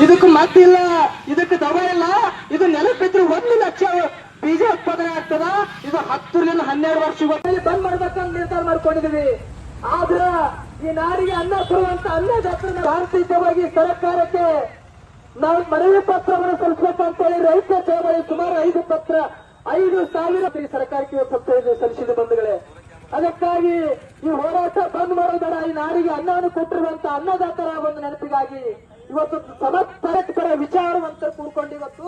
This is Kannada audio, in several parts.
ಇದಕ್ಕೆ ಮತ್ತಿಲ್ಲ, ಇದಕ್ಕೆ ದವ ಇಲ್ಲ. ಇದು ನೆನಪಿದ್ರೆ 1 ಲಕ್ಷ ಬೀಜ ಉತ್ಪಾದನೆ ಆಗ್ತದ. ಇದು 10ರಿಂದ 12 ವರ್ಷ ಬಂದ್ ಮಾಡ್ಬೇಕಂತ ನಿರ್ಧಾರ ಮಾಡ್ಕೊಂಡಿದೀವಿ. ಆದ್ರ ಈ ನಾಡಿಗೆ ಅನ್ನ ಕೊಡುವಂತ ಅನ್ನದಾತರನ್ನ ಭಾರತೀಯವಾಗಿ ಸರ್ಕಾರಕ್ಕೆ ನಾವು ಮನವಿ ಪತ್ರವನ್ನು ಸಲ್ಲಿಸಬೇಕಂತೇಳಿ ರೈತ ಚಳವಳಿ ಸುಮಾರು 5,000 ಸರ್ಕಾರಕ್ಕೆ ಸಲ್ಲಿಸಿದ ಬಂಧುಗಳೇ. ಅದಕ್ಕಾಗಿ ಈ ಹೋರಾಟ ಬಂದ್ ಮಾಡೋದರ ಈ ನಾಡಿಗೆ ಅನ್ನವನ್ನು ಕೊಟ್ಟಿರುವಂತ ಅನ್ನದಾತರ ಒಂದು ನೆನಪಿಗಾಗಿ ಇವತ್ತು ಸಮರ್ಪರ ವಿಚಾರವಂತ ಕೂಡ್ಕೊಂಡು ಇವತ್ತು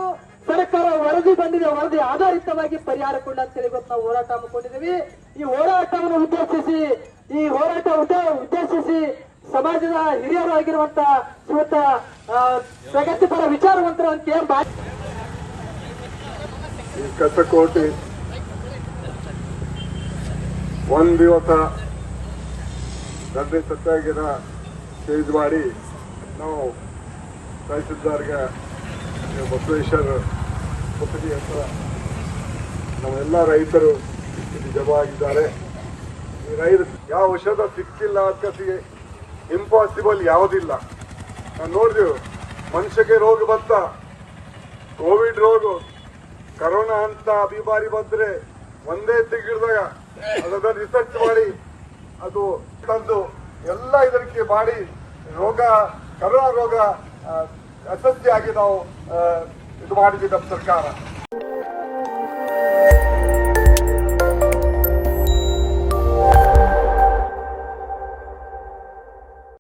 ಸರ್ಕಾರ ವರದಿ ಬಂದಿದೆ, ವರದಿ ಆಧಾರಿತವಾಗಿ ಪರಿಹಾರ ಕೊಡ ಅಂತೇಳಿ ಇವತ್ತು ನಾವು ಹೋರಾಟ ಹಮ್ಮಿಕೊಂಡಿದ್ದೀವಿ. ಈ ಹೋರಾಟವನ್ನು ಉದ್ದೇಶಿಸಿ ಸಮಾಜದ ಹಿರಿಯರು ಆಗಿರುವಂತ ಶ್ರೀಯುತ ಪ್ರಗತಿಪರ ವಿಚಾರವಂತರು ಅಂತ ಈ ಕಸಕೋಟಿ ಒಂದ್ ದಿವಸ ಗದ್ದೆ ಸತ್ತಾಗಿನ ಚೇಂಜ್ ಮಾಡಿ ನಾವು ತಹಸೀಲ್ದಾರ್ಗೆ ಬಸವೇಶ್ವರ ಕೊಠಡಿ ಅಂತ ನಾವೆಲ್ಲ ರೈತರು ಇಲ್ಲಿ ಜಮಾ ಆಗಿದ್ದಾರೆ. ಈ ರೈತ ಯಾವ ಔಷಧ ಸಿಕ್ಕಿಲ್ಲ ಅಂತ ಇಂಪಾಸಿಬಲ್ ಯಾವುದಿಲ್ಲ. ನಾವು ನೋಡಿದೆವು, ಮನುಷ್ಯಗೆ ರೋಗ ಬಂತ, ಕೋವಿಡ್ ರೋಗ, ಕರೋನಾ ಅಂತ ಬಿಮಾರಿ ಬಂದ್ರೆ ಒಂದೇ ತಿಂಗಳದಾಗ ಅದನ್ನ ರಿಸರ್ಚ್ ಮಾಡಿ ಅದು ತಂದು ಎಲ್ಲ ಇದಕ್ಕೆ ಮಾಡಿ ರೋಗ, ಕರೋನಾ ರೋಗ ಅಸತ್ಯ ಆಗಿ ನಾವು ಇದು ಮಾಡಿದ್ವಿ ನಮ್ಮ ಸರ್ಕಾರ.